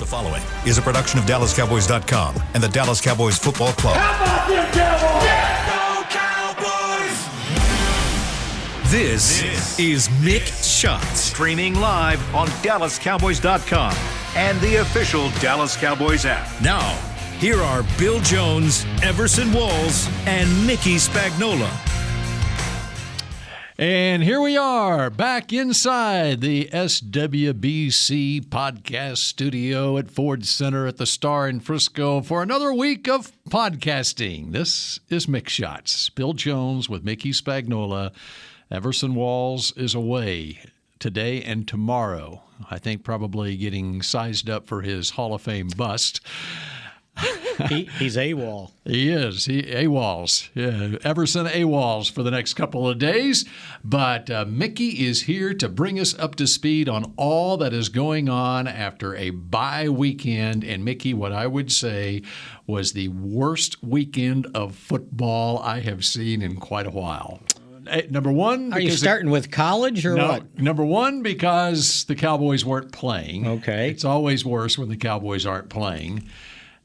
The following is a production of DallasCowboys.com and the Dallas Cowboys Football Club. How about them Cowboys? Go Cowboys! This is Mick Shots. Streaming live on DallasCowboys.com and the official Dallas Cowboys app. Now, here are Bill Jones, Everson Walls, and Mickey Spagnola. And here we are, back inside the SWBC podcast studio at Ford Center at the Star in Frisco for another week of podcasting. This is Mick Shots. Bill Jones with Mickey Spagnola. Everson Walls is away today and tomorrow. I think probably getting sized up for his Hall of Fame bust. He's AWOL. He is. AWOLs. Yeah, Everson AWOLs for the next couple of days. But Mickey is here to bring us up to speed on all that is going on after a bye weekend. And Mickey, what I would say was the worst weekend of football I have seen in quite a while. Number one. Are you starting with college or what? Number one, because the Cowboys weren't playing. Okay. It's always worse when the Cowboys aren't playing.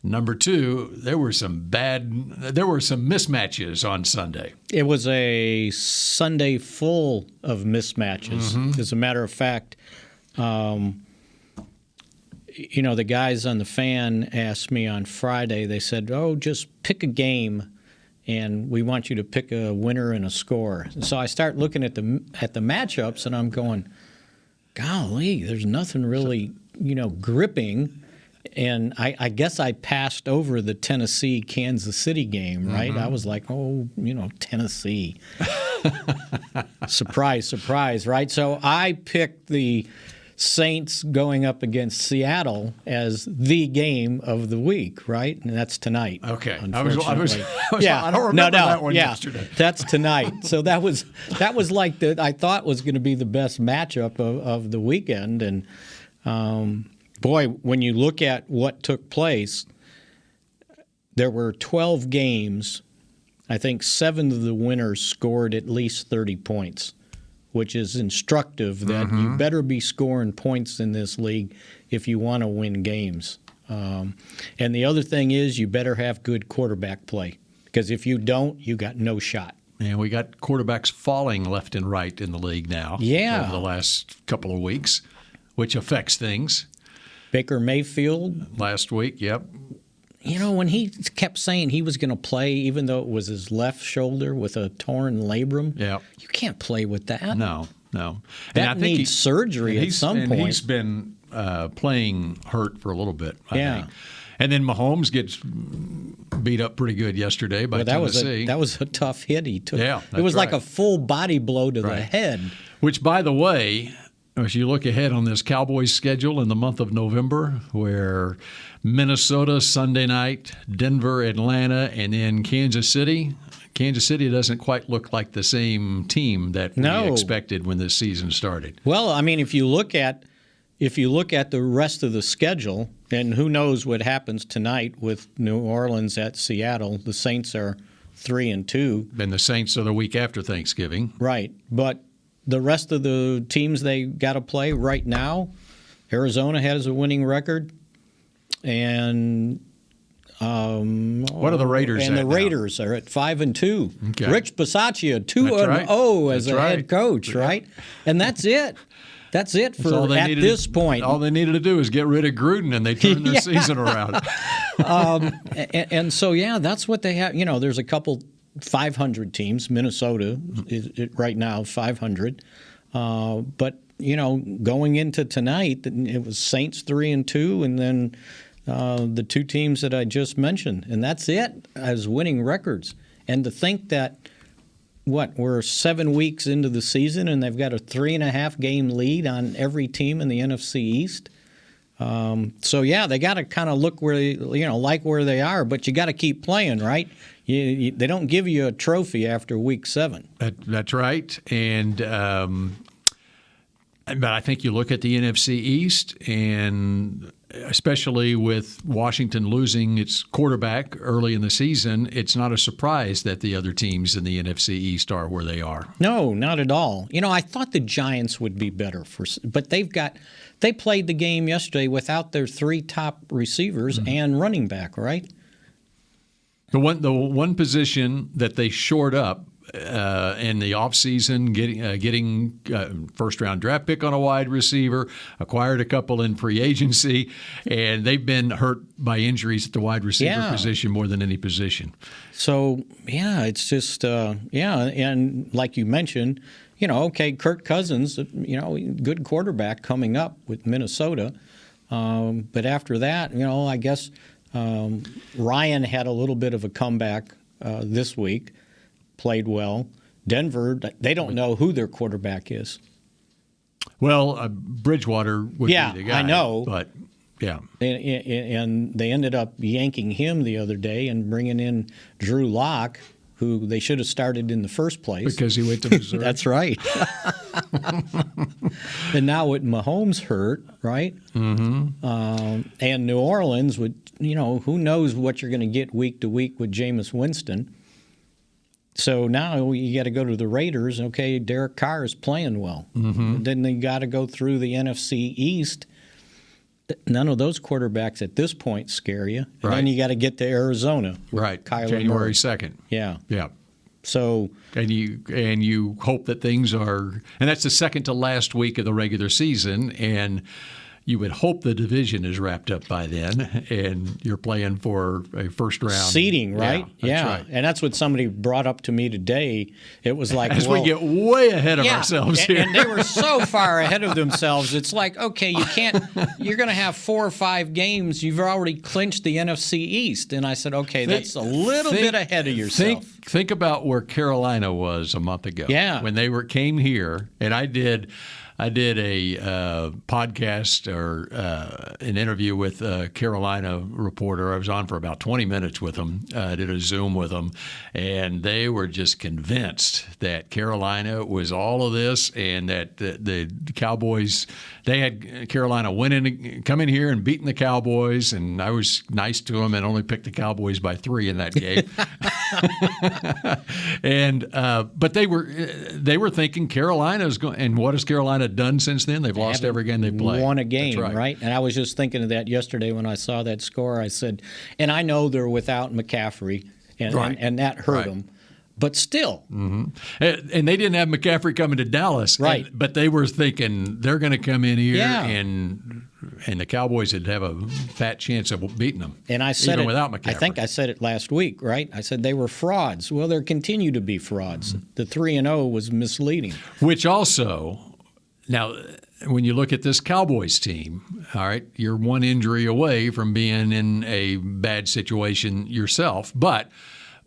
Number two, there were some mismatches on Sunday. It was a Sunday full of mismatches. Mm-hmm. As a matter of fact, the guys on the Fan asked me on Friday, they said, just pick a game, and we want you to pick a winner and a score. So I start looking at the matchups, and I'm going, golly, there's nothing really, gripping. And I guess I passed over the Tennessee-Kansas City game, right? Mm-hmm. I was like, Tennessee. Surprise, surprise, right? So I picked the Saints going up against Seattle as the game of the week, right? And that's tonight. Okay. I don't remember that one yesterday. That's tonight. So that was like I thought was going to be the best matchup of the weekend. And boy, when you look at what took place, there were 12 games. I think 7 of the winners scored at least 30 points, which is instructive that you better be scoring points in this league if you want to win games. And the other thing is you better have good quarterback play, because if you don't, you got no shot. And we got quarterbacks falling left and right in the league now over the last couple of weeks, which affects things. Baker Mayfield. Last week, yep. When he kept saying he was going to play, even though it was his left shoulder with a torn labrum, you can't play with that. No. That needs surgery at some point. And he's been playing hurt for a little bit, I think. And then Mahomes gets beat up pretty good yesterday by Tennessee. That was a tough hit he took. Yeah, it was like a full body blow to the head. Which, by the way, as you look ahead on this Cowboys schedule in the month of November, where Minnesota Sunday night, Denver, Atlanta, and then Kansas City. Kansas City doesn't quite look like the same team that we expected when this season started. Well, I mean, if you look at the rest of the schedule, and who knows what happens tonight with New Orleans at Seattle, the Saints are 3-2. And the Saints are the week after Thanksgiving. Right, but the rest of the teams they got to play right now, Arizona has a winning record, and what are the Raiders? And the Raiders are at 5-2. Okay. Rich Bisaccia 2-0 as a head coach, right? And that's it. That's it for this point. All they needed to do is get rid of Gruden, and they turned their season around. And so that's what they have. There's a couple 500 teams. Minnesota is right now 500. But, going into tonight, it was Saints 3-2, and then the two teams that I just mentioned. And that's it as winning records. And to think that, we're 7 weeks into the season, and they've got a 3.5 game lead on every team in the NFC East. They got to kind of look where like where they are, but you got to keep playing, right? They don't give you a trophy after week 7. That's right, and But I think you look at the NFC East, and especially with Washington losing its quarterback early in the season, it's not a surprise that the other teams in the NFC East are where they are. No, not at all. I thought the Giants would be better but they played the game yesterday without their 3 top receivers and running back, right? The one position that they shored up in the offseason, getting first-round draft pick on a wide receiver, acquired a couple in free agency, and they've been hurt by injuries at the wide receiver position more than any position. So, it's just, and like you mentioned, Kirk Cousins, good quarterback coming up with Minnesota. But after that, I guess Ryan had a little bit of a comeback this week. Played well. Denver, they don't know who their quarterback is. Well, Bridgewater would be the guy. I know. But, yeah. And they ended up yanking him the other day and bringing in Drew Lock, who they should have started in the first place. Because he went to Missouri. That's right. And now with Mahomes hurt, right? Mm-hmm. And New Orleans would, who knows what you're going to get week to week with Jameis Winston. So now you got to go to the Raiders. Okay, Derek Carr is playing well. Mm-hmm. Then they got to go through the NFC East. None of those quarterbacks at this point scare you. And then you got to get to Arizona. Right, Kyler January Murray. 2nd. Yeah. Yeah. So and you hope that things are, and that's the second to last week of the regular season, and you would hope the division is wrapped up by then, and you're playing for a first round seeding, right? Yeah, that's right. And that's what somebody brought up to me today. It was like, as we get way ahead of ourselves here, and they were so far ahead of themselves. It's like, okay, you can't. You're going to have 4 or 5 games. You've already clinched the NFC East, and I said, okay, that's a little bit ahead of yourself. Think about where Carolina was a month ago. Yeah, when they came here, and I did a podcast or an interview with a Carolina reporter. I was on for about 20 minutes with them. I did a Zoom with them, and they were just convinced that Carolina was all of this, and that the Cowboys, they had Carolina come in here and beating the Cowboys, and I was nice to them and only picked the Cowboys by 3 in that game. But they were thinking Carolina's going, and what has Carolina done since then? They've lost every game they played. Won a game, right? And I was just thinking of that yesterday when I saw that score. I said, and I know they're without McCaffrey, and that hurt them. But still. Mm-hmm. And they didn't have McCaffrey coming to Dallas. Right. But they were thinking they're going to come in here and the Cowboys would have a fat chance of beating them. And I said even without McCaffrey. I think I said it last week, right? I said they were frauds. Well, there continue to be frauds. Mm-hmm. The 3-0 was misleading. Which also, now, when you look at this Cowboys team, all right, you're one injury away from being in a bad situation yourself. But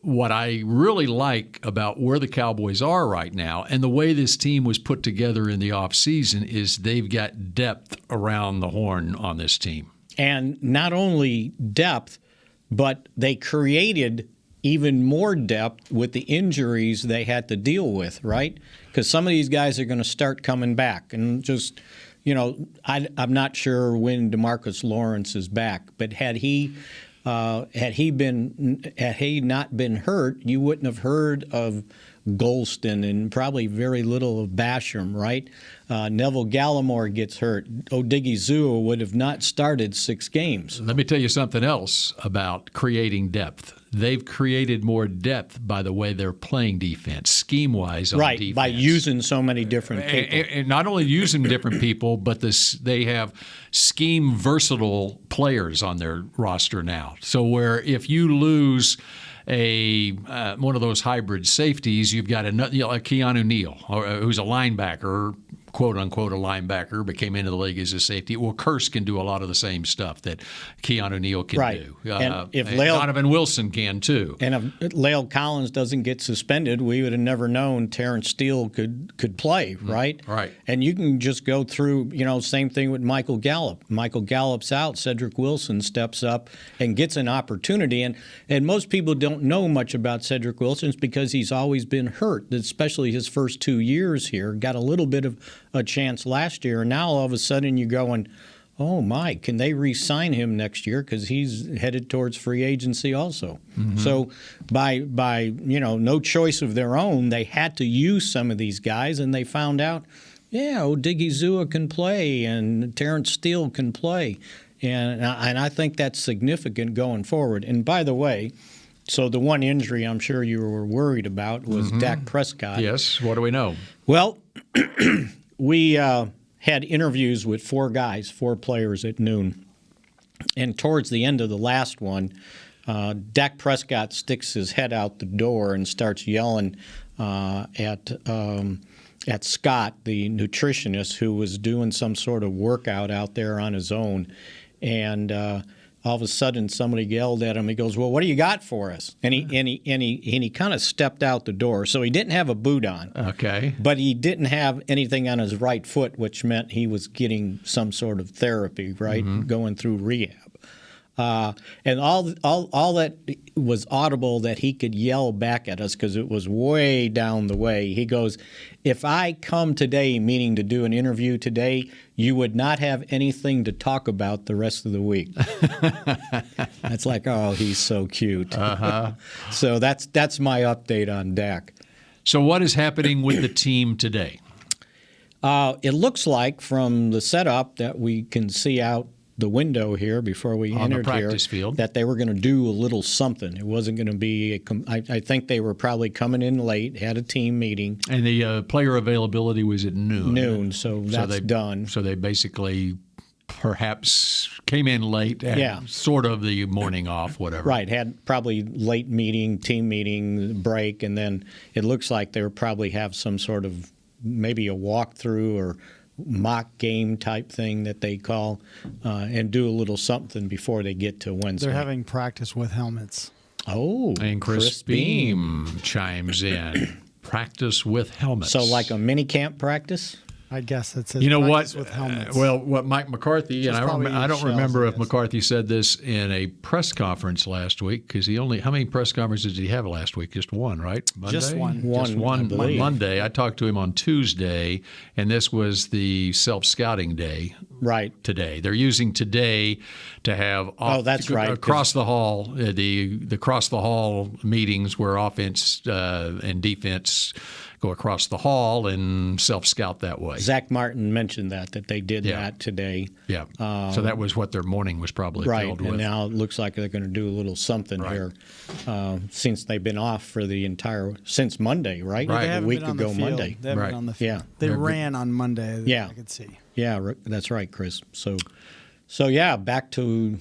what I really like about where the Cowboys are right now and the way this team was put together in the offseason is they've got depth around the horn on this team. And not only depth, but they created even more depth with the injuries they had to deal with, right? Because some of these guys are going to start coming back. And just, I'm not sure when DeMarcus Lawrence is back, but had he not been hurt, you wouldn't have heard of Golston and probably very little of Basham, right? Neville Gallimore gets hurt. Odigizua would have not started 6 games. Let me tell you something else about creating depth. They've created more depth by the way they're playing defense, scheme-wise on defense. Right, by using so many different people. And not only using different people, but they have scheme-versatile players on their roster now. So where if you lose one of those hybrid safeties, you've got another, like Keanu Neal, who's a linebacker, quote unquote a linebacker, but came into the league as a safety. Well, Kearse can do a lot of the same stuff that Keanu Neal can do. And and Donovan Wilson can too. And if La'el Collins doesn't get suspended, we would have never known Terrence Steele could play, right? Right. And you can just go through, same thing with Michael Gallup. Michael Gallup's out, Cedric Wilson steps up and gets an opportunity. And most people don't know much about Cedric Wilson because he's always been hurt, especially his first 2 years here. Got a little bit of a chance last year, and now all of a sudden you're going, oh my, can they re-sign him next year because he's headed towards free agency also? So by no choice of their own, they had to use some of these guys, and they found out, yeah, Odigizua can play and Terrence Steele can play, and I think that's significant going forward. And by the way, so the one injury I'm sure you were worried about was Dak Prescott. Yes. What do we know? Well, we had interviews with four players at noon. And towards the end of the last one, Dak Prescott sticks his head out the door and starts yelling at Scott, the nutritionist, who was doing some sort of workout out there on his own. And all of a sudden, somebody yelled at him. He goes, "Well, what do you got for us?" And he kind of stepped out the door. So he didn't have a boot on. Okay. But he didn't have anything on his right foot, which meant he was getting some sort of therapy, right, going through rehab. And all that was audible that he could yell back at us because it was way down the way. He goes, "If I come today, meaning to do an interview today, you would not have anything to talk about the rest of the week." That's like, oh, he's so cute. So that's my update on Dak. So what is happening with the team today? It looks like from the setup that we can see out the window here before we On the entered here practice field. that they were going to do a little something. It wasn't going to be I think they were probably coming in late, had a team meeting. And the player availability was at noon. So that's done. So they basically perhaps came in late and sort of the morning off, whatever. Right, had probably late meeting, team meeting, break, and then it looks like they would probably have some sort of maybe a walkthrough or mock game type thing that they call, and do a little something before they get to Wednesday. They're having practice with helmets. Oh, And Chris Beam chimes in. Practice with helmets. So like a mini camp practice? I guess that says You know what? practice with helmets. What Mike McCarthy, and Just probably I don't shells, remember I if guess. McCarthy said this in a press conference last week, because how many press conferences did he have last week? Just one, right? Monday? Just one. Just One, one I believe. Monday. I talked to him on Tuesday, and this was the self-scouting day. Right. Today, they're using today to have that's right, across the hall the across the hall meetings where offense and defense go across the hall and self-scout that way. Zach Martin mentioned that they did that today. Yeah. So that was what their morning was probably Right, filled and with. now it looks like they're going to do a little something here since they've been off for since Monday, right? Right. They A haven't week been on the ago field. Monday. They haven't Right. been on the field. Yeah. They ran on Monday. Yeah. I could see. Yeah, that's right, Chris. So yeah, back to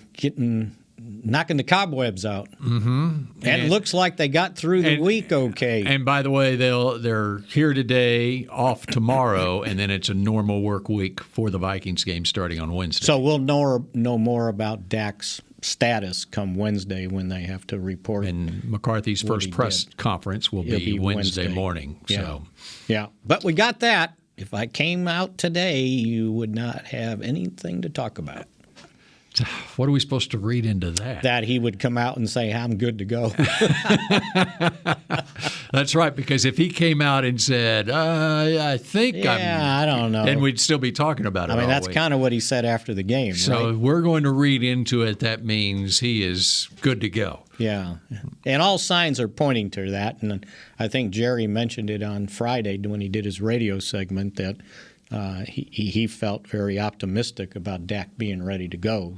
knocking the cobwebs out. Mm-hmm. And it looks like they got through the week okay. And by the way, they're here today, off tomorrow, and then it's a normal work week for the Vikings game starting on Wednesday. So we'll know more about Dak's status come Wednesday when they have to report. and McCarthy's first he press did. conference will It'll be be Wednesday Wednesday. morning. Yeah. So Yeah, but we got that. If I came out today, you would not have anything to talk about. what are we supposed to read into that? That he would come out and say, "I'm good to go." That's right, because if he came out and said, I think I don't know. then we'd still be talking about it I mean, all that's week. kind of what he said after the game, So right? we're going to read into it. That means he is good to go. Yeah, and all signs are pointing to that. And I think Jerry mentioned it on Friday when he did his radio segment that he felt very optimistic about Dak being ready to go.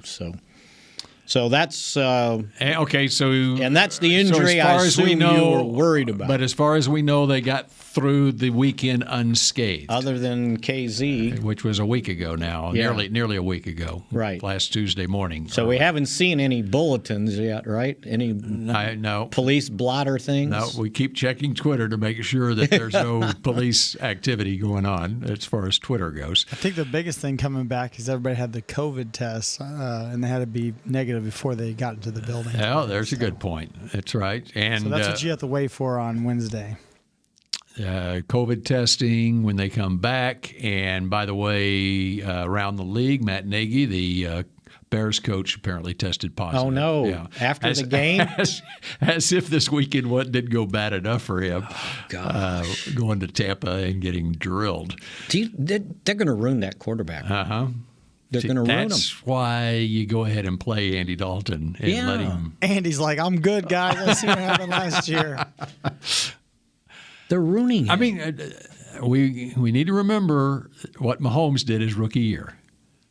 So that's Okay, so and that's the injury I assume you were worried about. But as far as we know, they got through the weekend unscathed, other than KZ. which was a week ago now, Yeah. nearly a week ago, Right. last Tuesday morning. So we haven't seen any bulletins yet, right? Any no. police blotter things? No, we keep checking Twitter to make sure that there's no police activity going on as far as Twitter goes. I think the biggest thing coming back is everybody had the COVID test, and they had to be negative before they got into the building. Oh, there's a good point. That's right. And So that's what you have to wait for on Wednesday. COVID testing when they come back. And by the way, around the league, Matt Nagy, the Bears coach apparently tested positive. Oh, no. Yeah. After the game? As if this weekend didn't go bad enough for him. Going to Tampa and getting drilled. They're going to ruin that quarterback. Uh-huh. They're going to ruin him. That's why you go ahead and play Andy Dalton and let him. Andy's like, I'm good, guys. I see what happened last year. They're ruining him. I mean, we need to remember what Mahomes did his rookie year,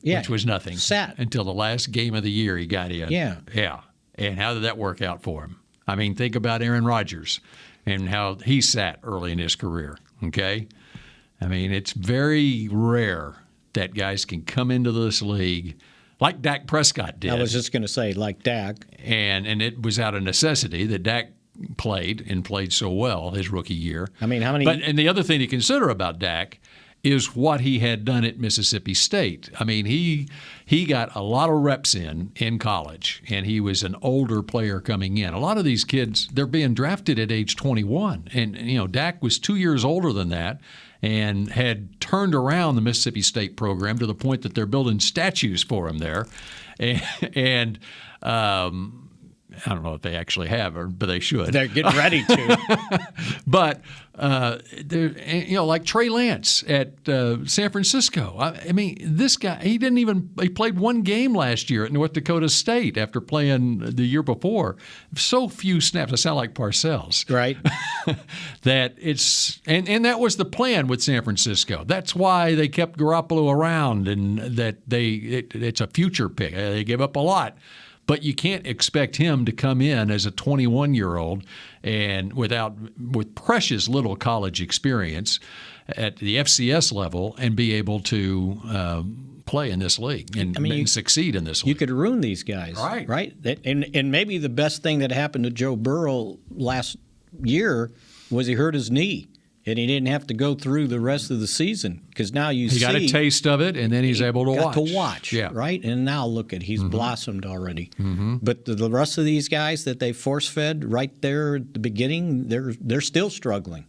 which was nothing. Sat. Until the last game of the year he got in. Yeah. Yeah. And how did that work out for him? I mean, think about Aaron Rodgers and how he sat early in his career, okay? I mean, it's very rare that guys can come into this league like Dak Prescott did. I was just going to say, like Dak. And it was out of necessity that Dak played so well his rookie year. I mean, how many? And the other thing to consider about Dak is what he had done at Mississippi State. I mean, he got a lot of reps in college, and he was an older player coming in. A lot of these kids, they're being drafted at age 21, and Dak was 2 years older than that, and had turned around the Mississippi State program to the point that they're building statues for him there, and I don't know if they actually have, but they should. They're getting ready to. But like Trey Lance at San Francisco. I mean, this guy, he played one game last year at North Dakota State after playing the year before. So few snaps. I sound like Parcells. Right. That it's and that was the plan with San Francisco. That's why they kept Garoppolo around, and that it's a future pick. They give up a lot. But you can't expect him to come in as a 21-year-old and with precious little college experience at the FCS level and be able to play in this league and succeed in this league. You could ruin these guys, right? And maybe the best thing that happened to Joe Burrow last year was he hurt his knee. And he didn't have to go through the rest of the season because now he got a taste of it, and then he's able to watch. Yeah. Right? And now look he's blossomed already. Mm-hmm. But the rest of these guys that they force-fed right there at the beginning, they're still struggling.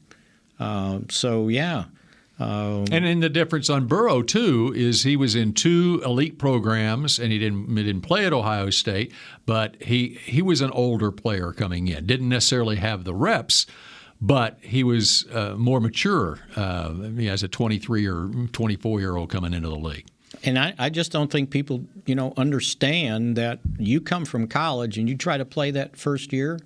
And the difference on Burrow, too, is he was in two elite programs, and he didn't play at Ohio State, but he was an older player coming in. Didn't necessarily have the reps, but he was more mature as a 23 or 24-year-old coming into the league. And I just don't think people, understand that you come from college and you try to play that first year.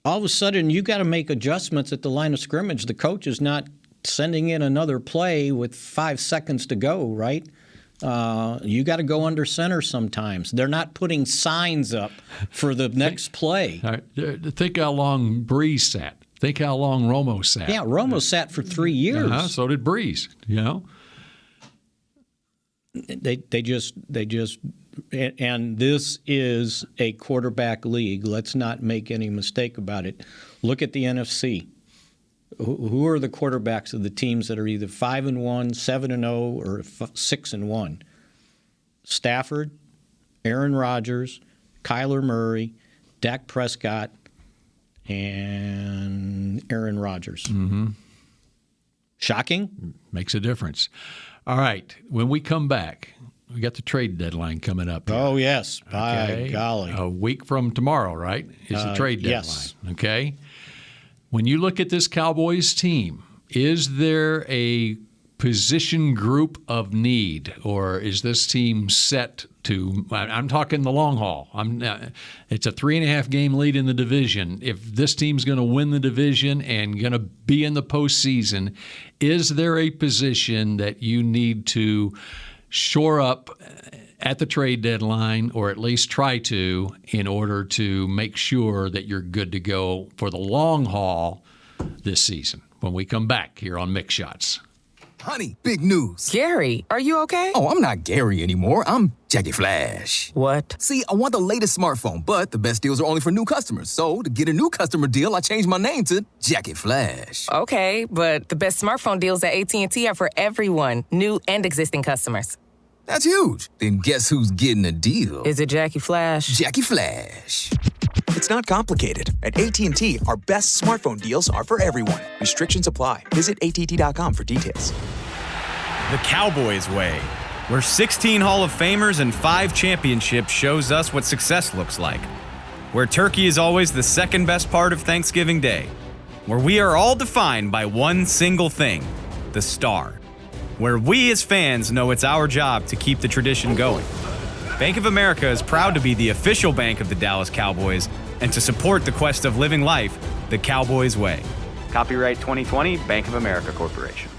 All of a sudden, you got to make adjustments at the line of scrimmage. The coach is not sending in another play with 5 seconds to go, right? You got to go under center sometimes. They're not putting signs up for the next play. Think how long Breeze sat. Think how long Romo sat. Yeah, Romo sat for 3 years. So did Breeze. They just, and this is a quarterback league. Let's not make any mistake about it. Look at the NFC. Who are the quarterbacks of the teams that are either 5-1, 7-0, or 6-1? Stafford, Aaron Rodgers, Kyler Murray, Dak Prescott, and Aaron Rodgers. Mm-hmm. Shocking? Makes a difference. All right. When we come back, we got the trade deadline coming up here. Oh, yes. By golly. A week from tomorrow, right, is the trade deadline. Yes. Okay? When you look at this Cowboys team, is there a position group of need, or is this team set to – I'm talking the long haul. It's a 3.5 game lead in the division. If this team's going to win the division and going to be in the postseason, is there a position that you need to shore up at the trade deadline, or at least try to, in order to make sure that you're good to go for the long haul this season? When we come back here on Mix Shots. Honey, big news. Gary, are you okay? Oh, I'm not Gary anymore. I'm Jackie Flash. What? See, I want the latest smartphone, but the best deals are only for new customers. So, to get a new customer deal, I changed my name to Jackie Flash. Okay, but the best smartphone deals at AT&T are for everyone, new and existing customers. That's huge. Then guess who's getting a deal? Is it Jackie Flash? Jackie Flash. It's not complicated. At AT&T, our best smartphone deals are for everyone. Restrictions apply. Visit AT&T.com for details. The Cowboys way. where 16 Hall of Famers and 5 championships shows us what success looks like, where turkey is always the second best part of Thanksgiving Day, where we are all defined by one single thing, the star, where we as fans know it's our job to keep the tradition going. Bank of America is proud to be the official bank of the Dallas Cowboys and to support the quest of living life the Cowboys way. Copyright 2020, Bank of America Corporation.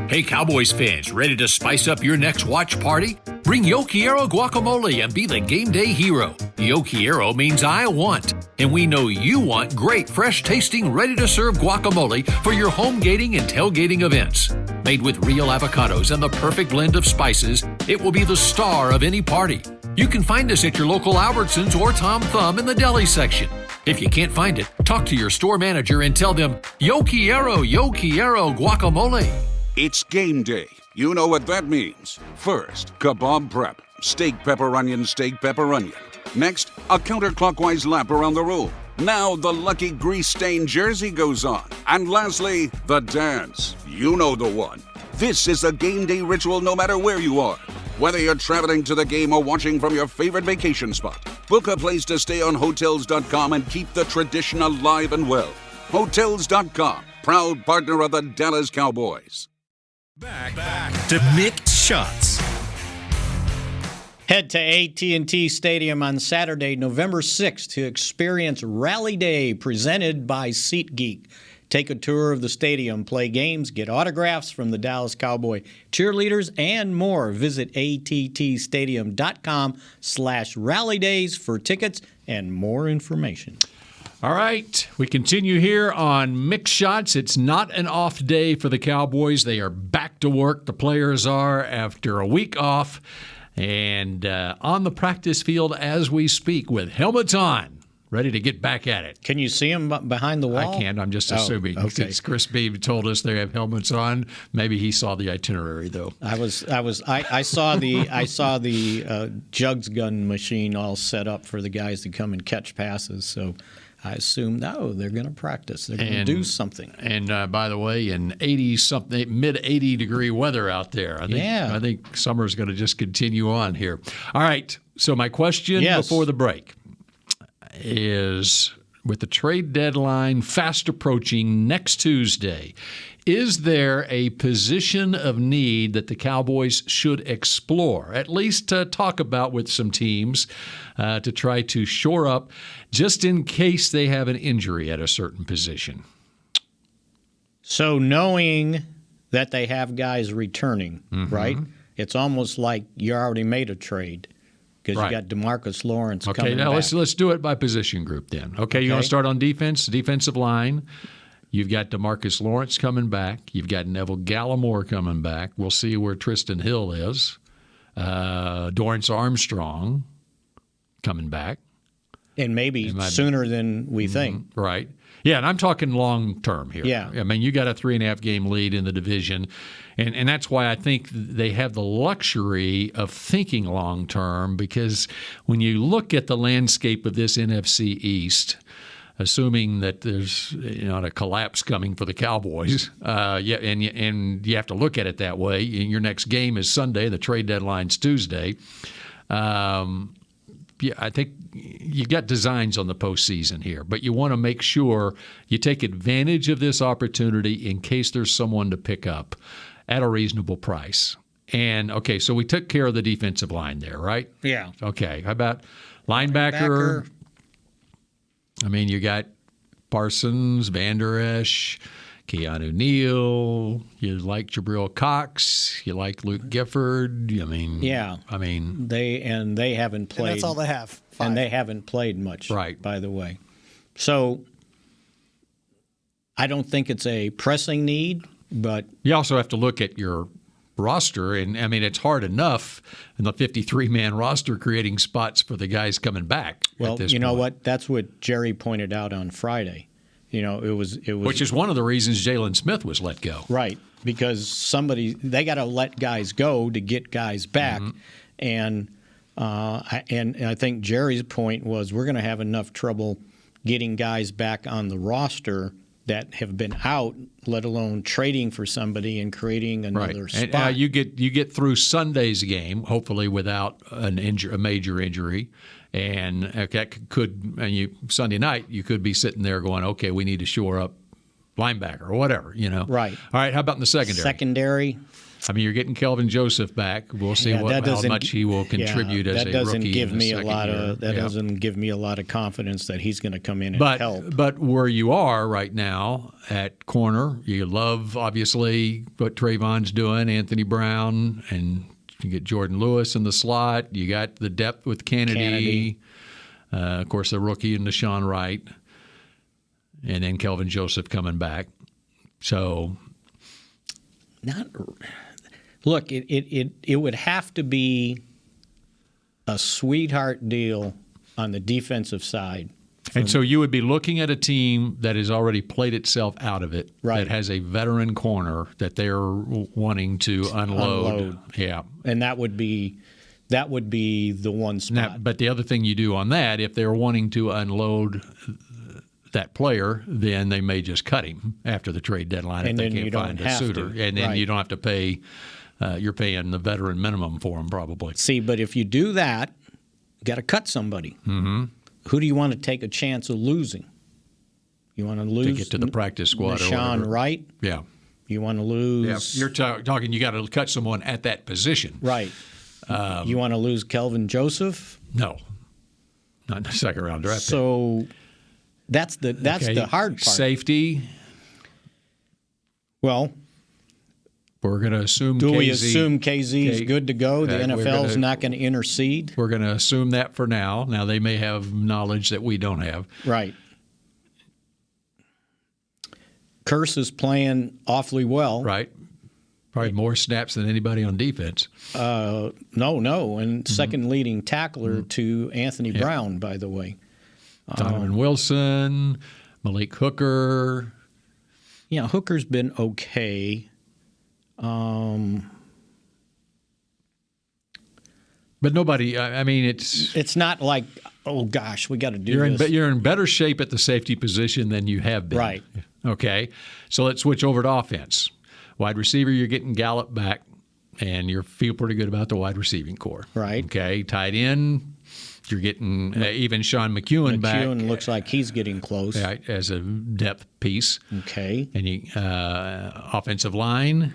Hey, Cowboys fans, ready to spice up your next watch party? Bring Yo Quiero guacamole and be the game day hero. Yo Quiero means I want, and we know you want great, fresh-tasting, ready-to-serve guacamole for your home gating and tailgating events. Made with real avocados and the perfect blend of spices, it will be the star of any party. You can find us at your local Albertsons or Tom Thumb in the deli section. If you can't find it, talk to your store manager and tell them, Yo Quiero guacamole. It's game day. You know what that means. First, kebab prep. Steak, pepper, onion, steak, pepper, onion. Next, a counterclockwise lap around the room. Now the lucky grease-stained jersey goes on. And lastly, the dance. You know the one. This is a game day ritual no matter where you are. Whether you're traveling to the game or watching from your favorite vacation spot, book a place to stay on Hotels.com and keep the tradition alive and well. Hotels.com, proud partner of the Dallas Cowboys. Back to Mixed Shots. Head to AT&T Stadium on Saturday, November 6th to experience Rally Day presented by SeatGeek. Take a tour of the stadium, play games, get autographs from the Dallas Cowboy cheerleaders, and more. Visit attstadium.com/rallydays for tickets and more information. All right, we continue here on Mixed Shots. It's not an off day for the Cowboys. They are back to work. The players are after a week off and on the practice field as we speak with helmets on, ready to get back at it. Can you see them behind the wall? I can't. I'm just assuming. Okay. Since Chris Beebe told us they have helmets on, maybe he saw the itinerary though. I saw the jugs gun machine all set up for the guys to come and catch passes. So I assumed, they're going to practice. They're going to do something. And by the way, in mid 80 degree weather out there. I think summer's going to just continue on here. All right. So my question before the break is, with the trade deadline fast approaching next Tuesday, is there a position of need that the Cowboys should explore, at least talk about with some teams to try to shore up just in case they have an injury at a certain position? So knowing that they have guys returning, right? It's almost like you already made a trade. Because you got DeMarcus Lawrence coming back. Okay, now let's do it by position group then. Okay, you want to start on defense, defensive line. You've got DeMarcus Lawrence coming back. You've got Neville Gallimore coming back. We'll see where Tristan Hill is. Dorrance Armstrong coming back. And maybe sooner than we think. Right. Yeah, and I'm talking long term here. Yeah. I mean, you got a 3.5 game lead in the division, and that's why I think they have the luxury of thinking long term, because when you look at the landscape of this NFC East, assuming that there's not a collapse coming for the Cowboys, and you have to look at it that way. Your next game is Sunday. The trade deadline's Tuesday. I think you got designs on the postseason here, but you want to make sure you take advantage of this opportunity in case there's someone to pick up at a reasonable price. And, okay, so we took care of the defensive line there, right? Yeah. Okay, how about linebacker? I mean, you got Parsons, Van Der Esch, Keanu Neal. You like Jabril Cox. You like Luke Gifford. They haven't played. And that's all they have. 5. And they haven't played much, right? By the way, so I don't think it's a pressing need, but you also have to look at your roster, and I mean it's hard enough in the 53-man roster creating spots for the guys coming back. Well, you know what? That's what Jerry pointed out on Friday. It was which is one of the reasons Jalen Smith was let go. Right, because they got to let guys go to get guys back, and I think Jerry's point was we're going to have enough trouble getting guys back on the roster that have been out, let alone trading for somebody and creating another spot. And you get through Sunday's game, hopefully without a major injury, and that could Sunday night you could be sitting there going, okay, we need to shore up linebacker or whatever, Right. All right. How about in the secondary? Secondary. I mean, you're getting Kelvin Joseph back. We'll see how much he will contribute as a rookie. That doesn't give me a lot of confidence that he's going to come in and help. But where you are right now at corner, you love obviously what Trayvon's doing, Anthony Brown, and you get Jordan Lewis in the slot. You got the depth with Kennedy. Of course, the rookie and Deshaun Wright, and then Kelvin Joseph coming back. So, Look, it would have to be a sweetheart deal on the defensive side. And so you would be looking at a team that has already played itself out of it, that has a veteran corner that they're wanting to unload. Yeah. And that would be the one spot. But the other thing you do on that, if they're wanting to unload that player, then they may just cut him after the trade deadline if they can't find a suitor. And then you don't have to pay you're paying the veteran minimum for him probably. See, but if you do that, you got to cut somebody. Mm-hmm. Who do you want to take a chance of losing? You want to lose to get to the practice squad or Deshaun Wright? Yeah. You want to lose? Yeah. You're talking you got to cut someone at that position. Right. You want to lose Kelvin Joseph? No. Not in the second round draft. So that's the hard part. Safety. Well, we're going to assume Do we assume KZ is good to go? The NFL is not going to intercede? We're going to assume that for now. Now, they may have knowledge that we don't have. Right. Curse is playing awfully well. Right. Probably more snaps than anybody on defense. No. And second leading tackler to Anthony Brown, by the way. Donovan Wilson, Malik Hooker. Yeah, Hooker's been okay. But nobody, I mean, it's not like, oh, gosh, we got to do this. You're in better shape at the safety position than you have been. Right. Okay. So let's switch over to offense. Wide receiver, you're getting Gallup back, and you feel pretty good about the wide receiving core. Right. Okay. Tight end, you're getting even Sean McEwen back. McEwen looks like he's getting close. Right, as a depth piece. Okay. And offensive line.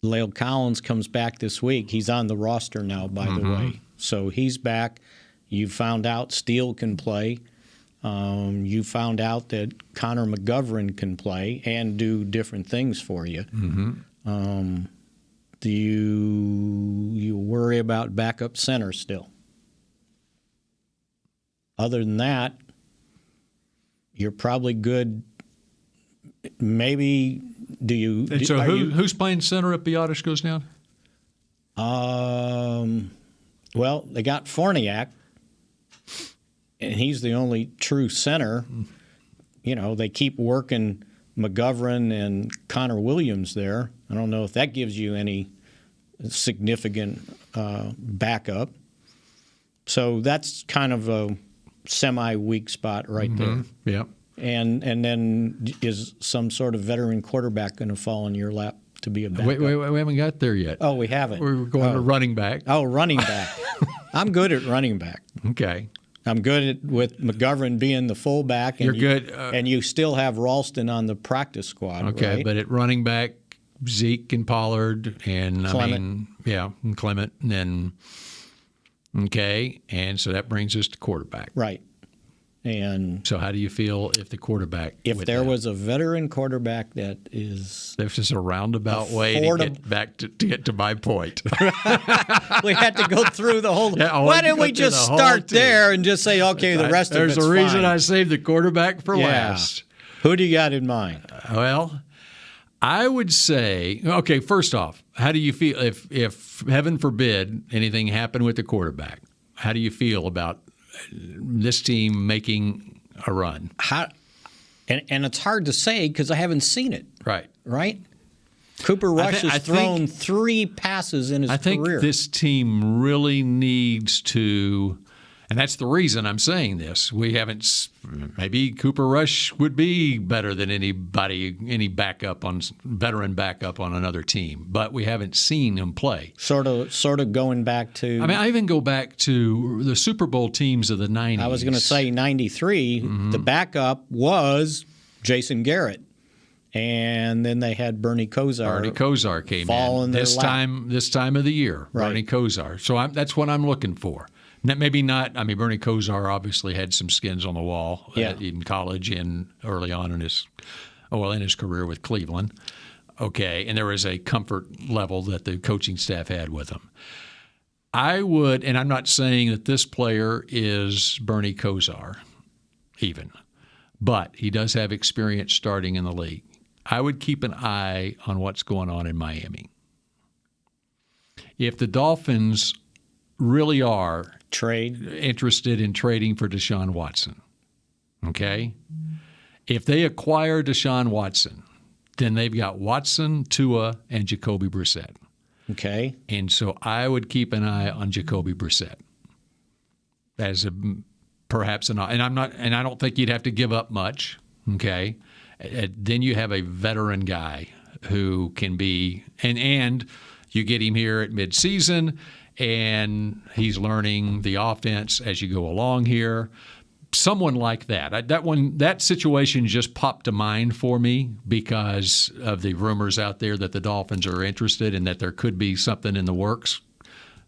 La'el Collins comes back this week. He's on the roster now, by the way. So he's back. You found out Steele can play. You found out that Connor McGovern can play and do different things for you. Do you worry about backup center still? Other than that, you're probably good. Maybe who's playing center if Biotis goes down? Well, they got Forniak, and he's the only true center. You know, they keep working McGovern and Connor Williams there. I don't know if that gives you any significant backup. So that's kind of a semi-weak spot right there. Yeah. And then is some sort of veteran quarterback going to fall in your lap to be a backup? Wait, we haven't got there yet. Oh, we haven't. We're going to running back. Oh, running back. I'm good at running back. Okay. I'm good with McGovern being the fullback. And You're good. And you still have Ralston on the practice squad, okay, right? but at running back, Zeke and Pollard and Clement. And Clement. And then, okay, and so that brings us to quarterback. Right. And so how do you feel if the quarterback – if there was a veteran quarterback that is – there's just a roundabout way to get back to get to my point. We had to go through the whole – why didn't we just start there and just say, okay, the rest of it's fine? There's a reason I saved the quarterback for last. Who do you got in mind? Well, I would say – okay, first off, how do you feel if heaven forbid anything happened with the quarterback? How do you feel about this team making a run? And it's hard to say because I haven't seen it. Right? Cooper Rush has thrown 3 passes in his career. I think this team really needs to, And that's the reason I'm saying this. We haven't. Maybe Cooper Rush would be better than any veteran backup on another team, but we haven't seen him play. Sort of going back to. I mean, I even go back to the Super Bowl teams of the '90s. I was going to say '93. The backup was Jason Garrett, and then they had Bernie Kosar. Bernie Kosar came in this time of the year. Right. Bernie Kosar. So that's what I'm looking for. Maybe not. I mean, Bernie Kosar obviously had some skins on the wall in college and early on in his career with Cleveland. Okay, and there was a comfort level that the coaching staff had with him. I would, and I'm not saying that this player is Bernie Kosar, even, but he does have experience starting in the league. I would keep an eye on what's going on in Miami. If the Dolphins really are interested in trading for Deshaun Watson, okay? If they acquire Deshaun Watson, then they've got Watson, Tua, and Jacoby Brissett. Okay. And so I would keep an eye on Jacoby Brissett as perhaps and I don't think you'd have to give up much, okay? Then you have a veteran guy who can be and you get him here at midseason, and he's learning the offense as you go along here. Someone like that. That situation just popped to mind for me because of the rumors out there that the Dolphins are interested and that there could be something in the works.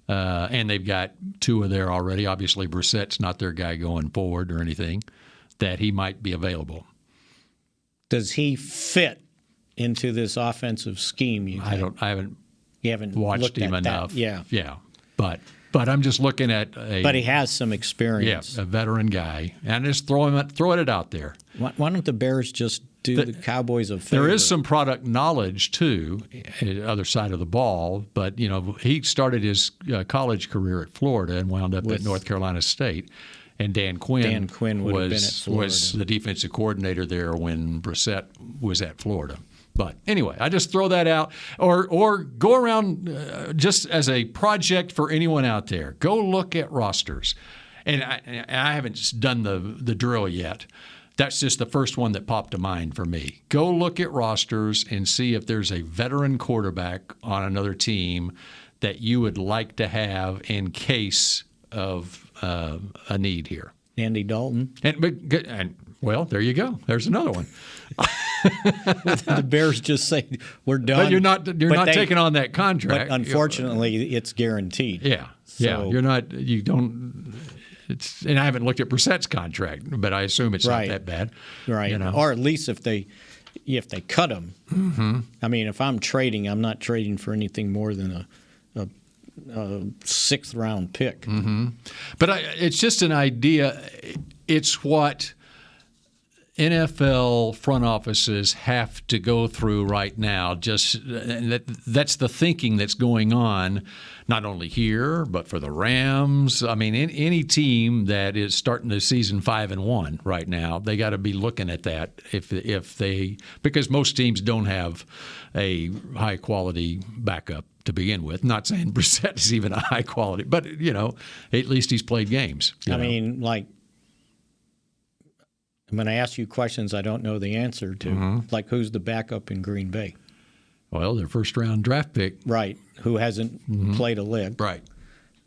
And they've got Tua there already. Obviously, Brissett's not their guy going forward or anything, that he might be available. Does he fit into this offensive scheme? You haven't watched him enough. Yeah. But I'm just looking at But he has some experience. Yeah, a veteran guy, and just throwing it out there. Why don't the Bears just do the Cowboys a favor? There is some product knowledge too, the other side of the ball. But he started his college career at Florida and wound up at North Carolina State. And Dan Quinn would have been at Florida. Was the defensive coordinator there when Brissett was at Florida. But anyway, I just throw that out, or go around just as a project for anyone out there. Go look at rosters, and I haven't done the drill yet. That's just the first one that popped to mind for me. Go look at rosters and see if there's a veteran quarterback on another team that you would like to have in case of a need here. Andy Dalton. And well, there you go. There's another one. The Bears just say we're done. But you're not taking on that contract. But unfortunately, it's guaranteed. Yeah. You're not. You don't. It's, and I haven't looked at Brissett's contract, but I assume it's not that bad. Right. Or at least if they cut him. Mm-hmm. I mean, if I'm trading, I'm not trading for anything more than a sixth round pick. Mm-hmm. But it's just an idea. It's what NFL front offices have to go through right now. That's the thinking that's going on, not only here but for the Rams. I mean, any team that is starting the season 5-1 right now, they got to be looking at that because most teams don't have a high quality backup to begin with. Not saying Brissett is even a high quality, but at least he's played games. I mean, like, I'm going to ask you questions I don't know the answer to. Mm-hmm. Like, who's the backup in Green Bay? Well, their first-round draft pick. Right. Who hasn't played a lick. Right.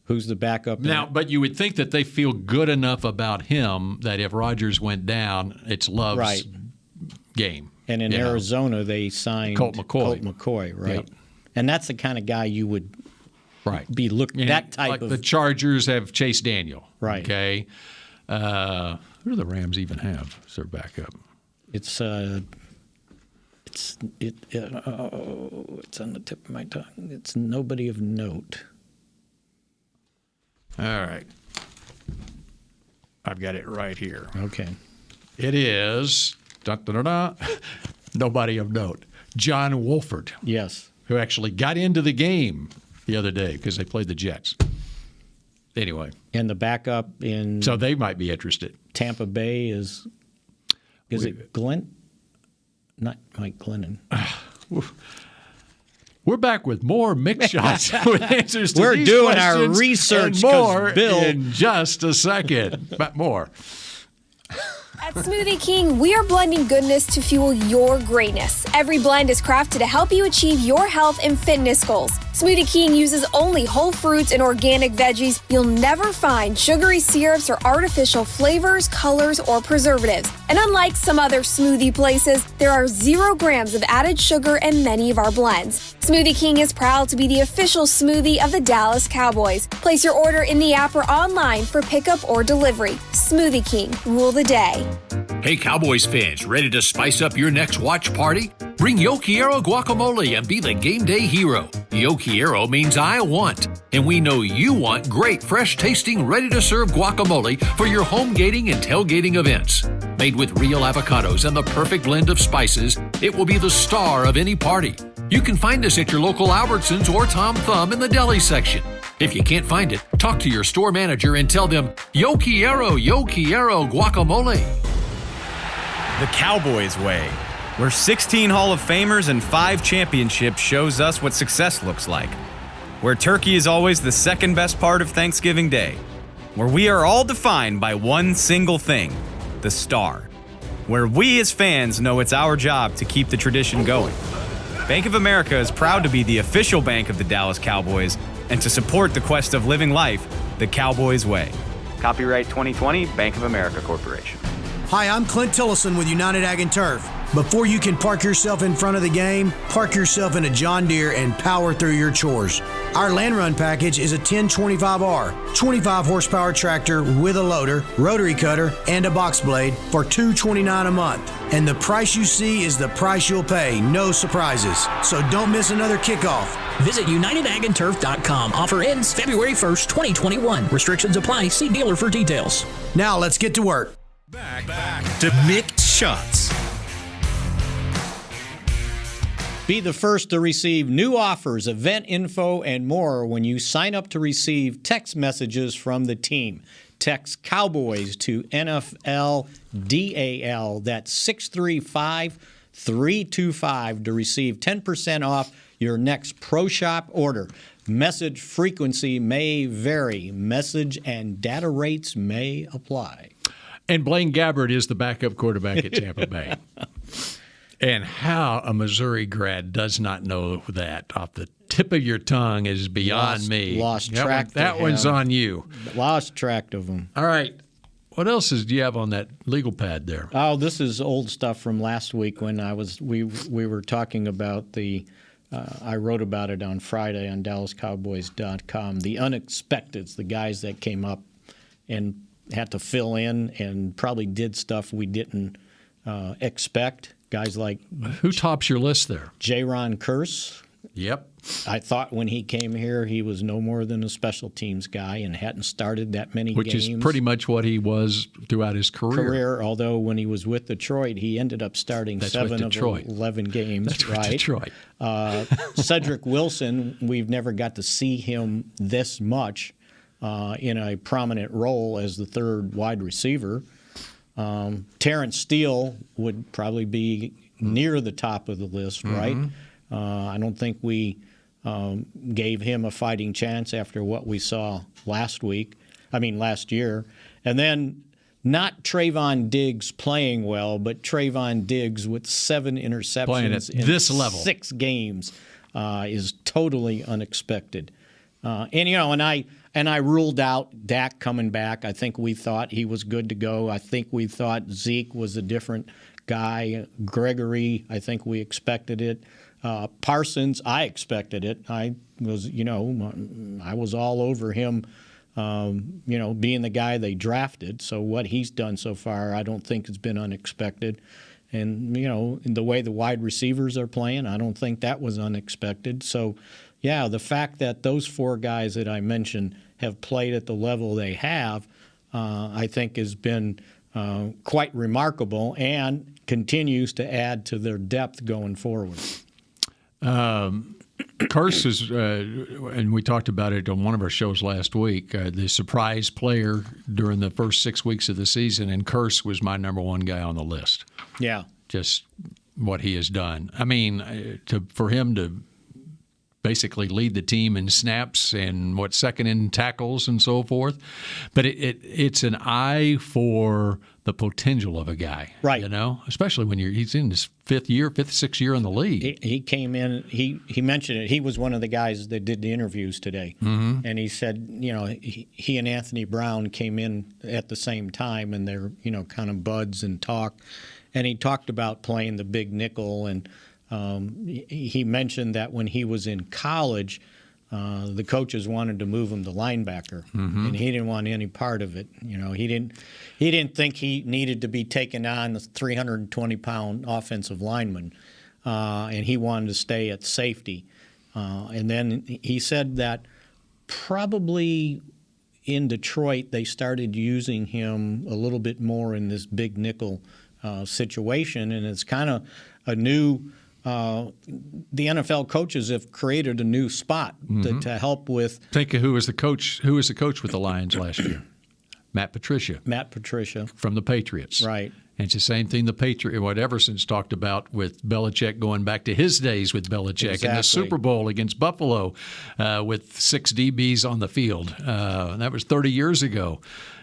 Who's the backup? Now, but you would think that they feel good enough about him that if Rodgers went down, it's Love's game. And in Arizona, they signed Colt McCoy. Right. Yep. And that's the kind of guy you would be looking at. The Chargers have Chase Daniel. Right. Okay. Who do the Rams even have as their backup? It's on the tip of my tongue. It's nobody of note. All right. I've got it right here. Okay. It is nobody of note. John Wolford. Yes. Who actually got into the game the other day because they played the Jets. Anyway. And the backup in... So they might be interested. Tampa Bay is it Glenn? Not Mike Glennon. We're back with more Mix Shots with answers to We're these doing our questions research, and more 'cause Bill- in just a second. But more. At Smoothie King, we are blending goodness to fuel your greatness. Every blend is crafted to help you achieve your health and fitness goals. Smoothie King uses only whole fruits and organic veggies. You'll never find sugary syrups or artificial flavors, colors, or preservatives. And unlike some other smoothie places, there are 0 grams of added sugar in many of our blends. Smoothie King is proud to be the official smoothie of the Dallas Cowboys. Place your order in the app or online for pickup or delivery. Smoothie King, rule the day. Hey, Cowboys fans, ready to spice up your next watch party? Bring Yo Quiero guacamole and be the game day hero. Yo Quiero means I want, and we know you want great, fresh-tasting, ready-to-serve guacamole for your home gating and tailgating events. Made with real avocados and the perfect blend of spices, it will be the star of any party. You can find us at your local Albertsons or Tom Thumb in the deli section. If you can't find it, talk to your store manager and tell them, Yo Quiero guacamole. The Cowboys way, where 16 Hall of Famers and 5 championships shows us what success looks like. Where turkey is always the second best part of Thanksgiving Day. Where we are all defined by one single thing, the star. Where we as fans know it's our job to keep the tradition going. Bank of America is proud to be the official bank of the Dallas Cowboys and to support the quest of living life the Cowboys way. Copyright 2020, Bank of America Corporation. Hi, I'm Clint Tillison with United Ag and Turf. Before you can park yourself in front of the game, park yourself in a John Deere and power through your chores. Our Land Run package is a 1025R, 25 horsepower tractor with a loader, rotary cutter, and a box blade for $229 a month. And the price you see is the price you'll pay, no surprises. So don't miss another kickoff. Visit UnitedAgAndTurf.com. Offer ends February 1st, 2021. Restrictions apply. See dealer for details. Now let's get to work. Back to Mixed Shots. Be the first to receive new offers, event info, and more when you sign up to receive text messages from the team. Text Cowboys to NFL DAL. That's 635-325 to receive 10% off your next Pro Shop order. Message frequency may vary. Message and data rates may apply. And Blaine Gabbert is the backup quarterback at Tampa Bay. And how a Missouri grad does not know that off the tip of your tongue is beyond me. Lost track of that him. one's on you. Lost track of him. All right. What else do you have on that legal pad there? Oh, this is old stuff from last week when we were talking about the I wrote about it on Friday on DallasCowboys.com. The unexpecteds, the guys that came up and had to fill in and probably did stuff we didn't expect. Guys like who tops your list there? Jaron Kearse. Yep. I thought when he came here he was no more than a special teams guy and hadn't started that many games. Which is pretty much what he was throughout his career. Although when he was with Detroit, he ended up starting 7 of 11 games. That's right? Detroit. Cedric Wilson, we've never got to see him this much in a prominent role as the third wide receiver. Terrence Steele would probably be near the top of the list, right? I don't think we gave him a fighting chance after what we saw last year. And then not Trayvon Diggs playing well, but Trayvon Diggs with 7 interceptions playing at in this level. 6 games is totally unexpected. And I ruled out Dak coming back. I think we thought he was good to go. I think we thought Zeke was a different guy. Gregory, I think we expected it. Parsons, I expected it. I was all over him, being the guy they drafted. So what he's done so far, I don't think has been unexpected. And, in the way the wide receivers are playing, I don't think that was unexpected. So, yeah, the fact that those 4 guys that I mentioned have played at the level they have, I think has been quite remarkable and continues to add to their depth going forward. Kearse is, and we talked about it on one of our shows last week, the surprise player during the first 6 weeks of the season, and Kearse was my number 1 guy on the list. Yeah. Just what he has done. I mean, for him to basically lead the team in snaps and second in tackles and so forth. But it's an eye for the potential of a guy, right? You know, especially when he's in his fifth, sixth year in the league. He came in. He mentioned it. He was one of the guys that did the interviews today, and he said, you know, he and Anthony Brown came in at the same time, and they're, you know, kind of buds and talk. And he talked about playing the big nickel, and he mentioned that when he was in college, the coaches wanted to move him to linebacker, and he didn't want any part of it. You know, he didn't think he needed to be taking on the 320-pound offensive lineman, and he wanted to stay at safety. And then he said that probably in Detroit they started using him a little bit more in this big nickel situation, and it's kind of a new. The NFL coaches have created a new spot to help with. Think of who was the coach. Who was the coach with the Lions last year? Matt Patricia. Matt Patricia from the Patriots. Right. And it's the same thing what Everson's talked about with Belichick, going back to his days with Belichick in the Super Bowl against Buffalo with 6 DBs on the field. That was 30 years ago.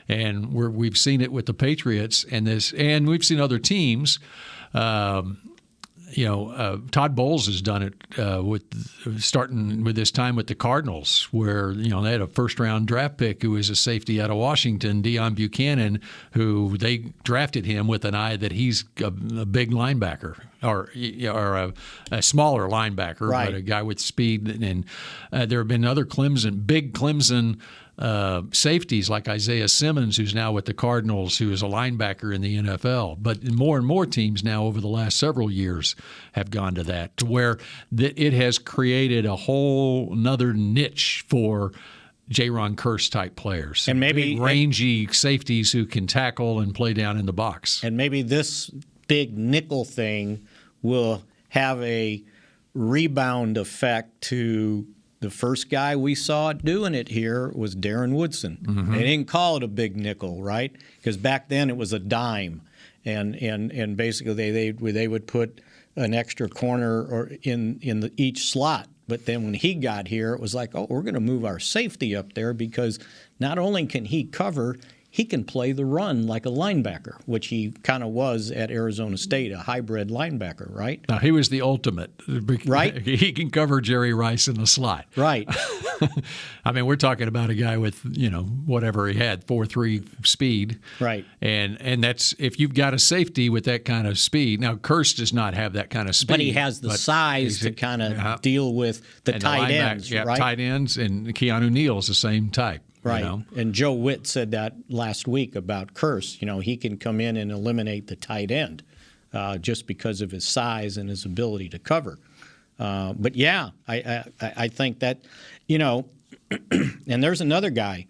And we've seen it with the Patriots and we've seen other teams. Todd Bowles has done it starting with his time with the Cardinals, where they had a first-round draft pick who was a safety out of Washington, Deion Buchanan, who they drafted him with an eye that he's a big linebacker or a smaller linebacker, right, but a guy with speed. And there have been other big Clemson safeties like Isaiah Simmons, who's now with the Cardinals, who is a linebacker in the NFL. But more and more teams now over the last several years have gone to that, to where it has created a whole another niche for Jaron Kearse type players, and maybe big, rangy safeties who can tackle and play down in the box. And maybe this big nickel thing will have a rebound effect to. The first guy we saw doing it here was Darren Woodson. They didn't call it a big nickel, right? Because back then it was a dime, and basically they would put an extra corner or in each slot. But then when he got here, it was like, oh, we're going to move our safety up there because not only can he cover, he can play the run like a linebacker, which he kind of was at Arizona State, a hybrid linebacker, right? Now, he was the ultimate. Right? He can cover Jerry Rice in the slot. Right. I mean, we're talking about a guy with, whatever he had, 4.3 speed. Right. And that's if you've got a safety with that kind of speed. Now, Kearse does not have that kind of speed. But he has the size to kind of deal with the tight ends, right? Tight ends, and Keanu Neal's the same type. Right. And Joe Witt said that last week about Kearse. He can come in and eliminate the tight end just because of his size and his ability to cover. But, yeah, I think that, and there's another guy.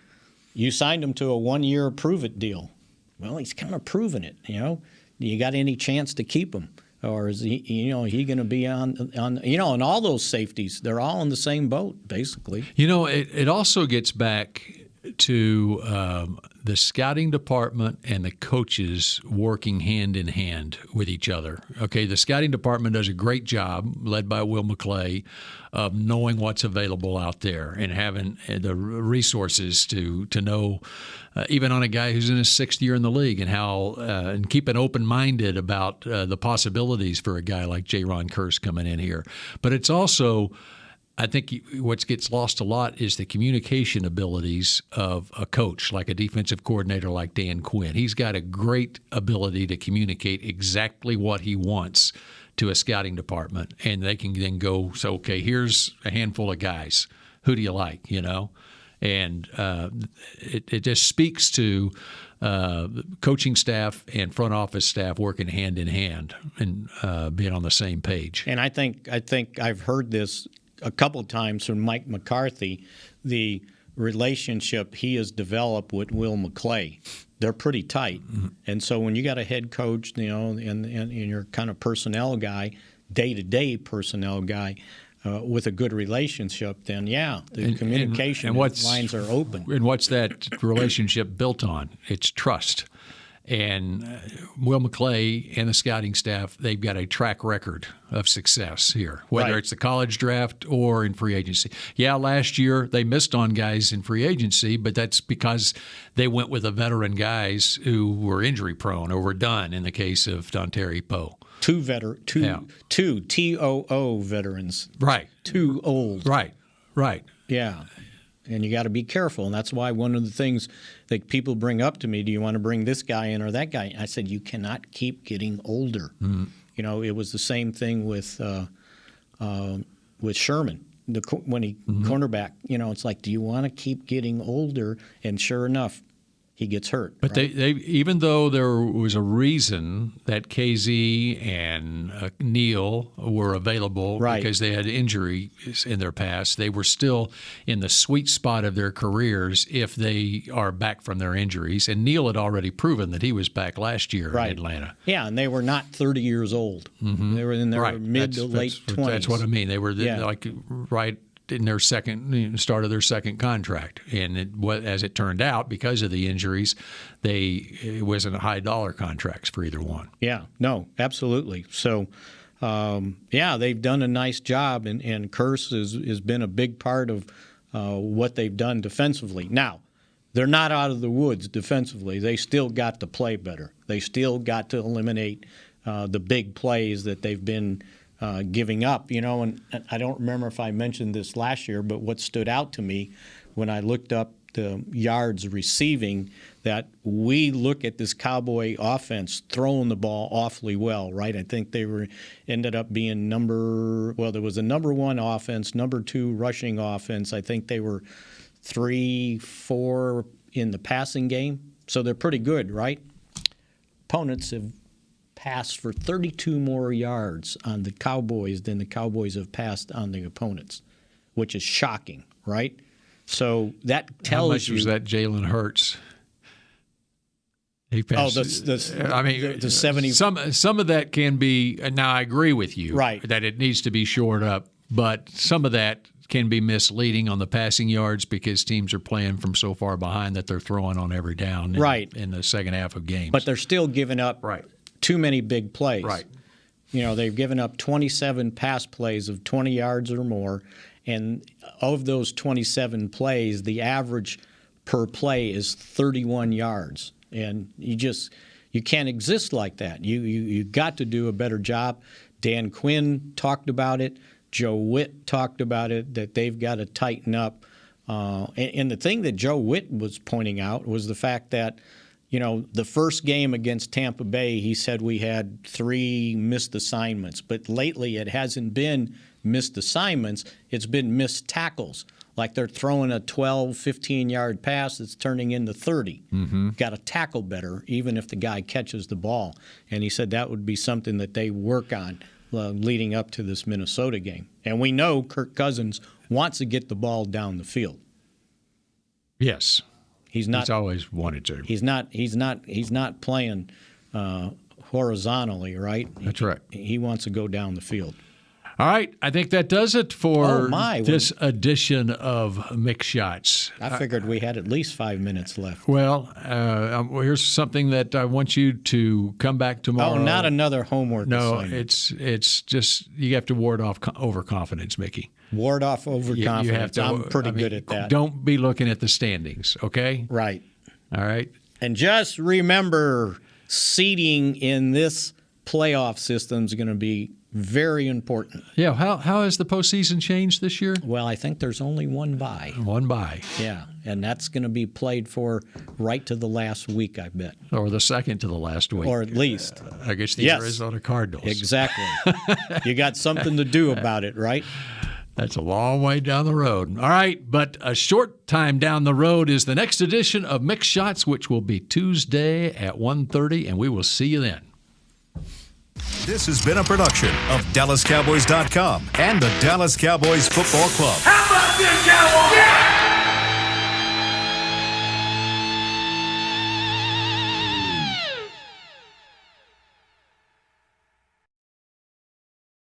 You signed him to a 1-year prove-it deal. Well, he's kind of proving it, You got any chance to keep him? Or is he, he going to be on, and all those safeties, they're all in the same boat, basically. It also gets back to the scouting department and the coaches working hand in hand with each other. Okay, the scouting department does a great job, led by Will McClay, of knowing what's available out there and having the resources to know, even on a guy who's in his 6th year in the league, and how and keeping open-minded about the possibilities for a guy like Jaron Kearse coming in here. But it's also, I think what gets lost a lot is the communication abilities of a coach, like a defensive coordinator like Dan Quinn. He's got a great ability to communicate exactly what he wants to a scouting department, and they can then go, so, okay, here's a handful of guys. Who do you like, And it just speaks to coaching staff and front office staff working hand in hand and being on the same page. And I think I've heard this a couple of times from Mike McCarthy, the relationship he has developed with Will McClay. They're pretty tight. And so when you got a head coach, and you're kind of personnel guy, day-to-day personnel guy, with a good relationship, then, the communication lines are open. And what's that relationship built on? It's trust. And Will McClay and the scouting staff, they've got a track record of success here, whether it's the college draft or in free agency. Yeah, last year they missed on guys in free agency, but that's because they went with the veteran guys who were injury prone or were done in the case of Dontari Poe. Two TOO veterans. Right. Too old. Right. Yeah. And you got to be careful. And that's why one of the things that people bring up to me, do you want to bring this guy in or that guy? I said, you cannot keep getting older. Mm-hmm. You know, it was the same thing with Sherman, when he cornerback. You know, it's like, do you want to keep getting older? And sure enough, he gets hurt. But they even though there was a reason that KZ and Neal were available because they had injuries in their past, they were still in the sweet spot of their careers if they are back from their injuries. And Neal had already proven that he was back last year in Atlanta. Yeah, and they were not 30 years old. Mm-hmm. They were in their mid to late 20s. That's what I mean. They were like right in their start of their second contract, and as it turned out, because of the injuries, it wasn't high dollar contracts for either one. Yeah, no, absolutely. So, they've done a nice job, and Kearse has been a big part of what they've done defensively. Now, they're not out of the woods defensively. They still got to play better. They still got to eliminate the big plays that they've been giving up, you know, and I don't remember if I mentioned this last year, but what stood out to me when I looked up the yards receiving, that we look at this Cowboy offense throwing the ball awfully well, right? I think they ended up being there was a number one offense, number two rushing offense. I think they were 3-4 in the passing game, so they're pretty good, right? Opponents have passed for 32 more yards on the Cowboys than the Cowboys have passed on the opponents, which is shocking, right? So that tells you. How much was that Jalen Hurts? He passed. The 70. Some of that can be. Now I agree with you, right, that it needs to be shored up, but some of that can be misleading on the passing yards because teams are playing from so far behind that they're throwing on every down in the second half of games. But they're still giving up too many big plays. Right. You know, they've given up 27 pass plays of 20 yards or more, and of those 27 plays, the average per play is 31 yards. And you can't exist like that. You got to do a better job. Dan Quinn talked about it. Joe Witt talked about it, that they've got to tighten up. And the thing that Joe Witt was pointing out was the fact that, you know, the first game against Tampa Bay, he said we had 3 missed assignments. But lately it hasn't been missed assignments. It's been missed tackles. Like they're throwing a 12, 15-yard pass that's turning into 30. Mm-hmm. Got to tackle better, even if the guy catches the ball. And he said that would be something that they work on leading up to this Minnesota game. And we know Kirk Cousins wants to get the ball down the field. Yes. He's always wanted to. He's not playing horizontally, right? That's right. He wants to go down the field. All right, I think that does it for this edition of Mick Shots. I figured we had at least 5 minutes left. Well, here's something that I want you to come back tomorrow. Oh, not another homework assignment. No, it's just you have to ward off overconfidence, Mickey. Ward off overconfidence. You have to, I'm pretty good at that. Don't be looking at the standings, okay? Right. All right. And just remember, seeding in this playoff system is going to be very important. Yeah. How has the postseason changed this year? Well, I think there's only one bye. One bye. Yeah, and that's going to be played for right to the last week, I bet. Or the second to the last week. Or at least. Against the Arizona Cardinals. Exactly. You got something to do about it, right? That's a long way down the road. All right, but a short time down the road is the next edition of Mick Shots, which will be Tuesday at 1:30, and we will see you then. This has been a production of DallasCowboys.com and the Dallas Cowboys Football Club. How about this, Cowboys? Yeah!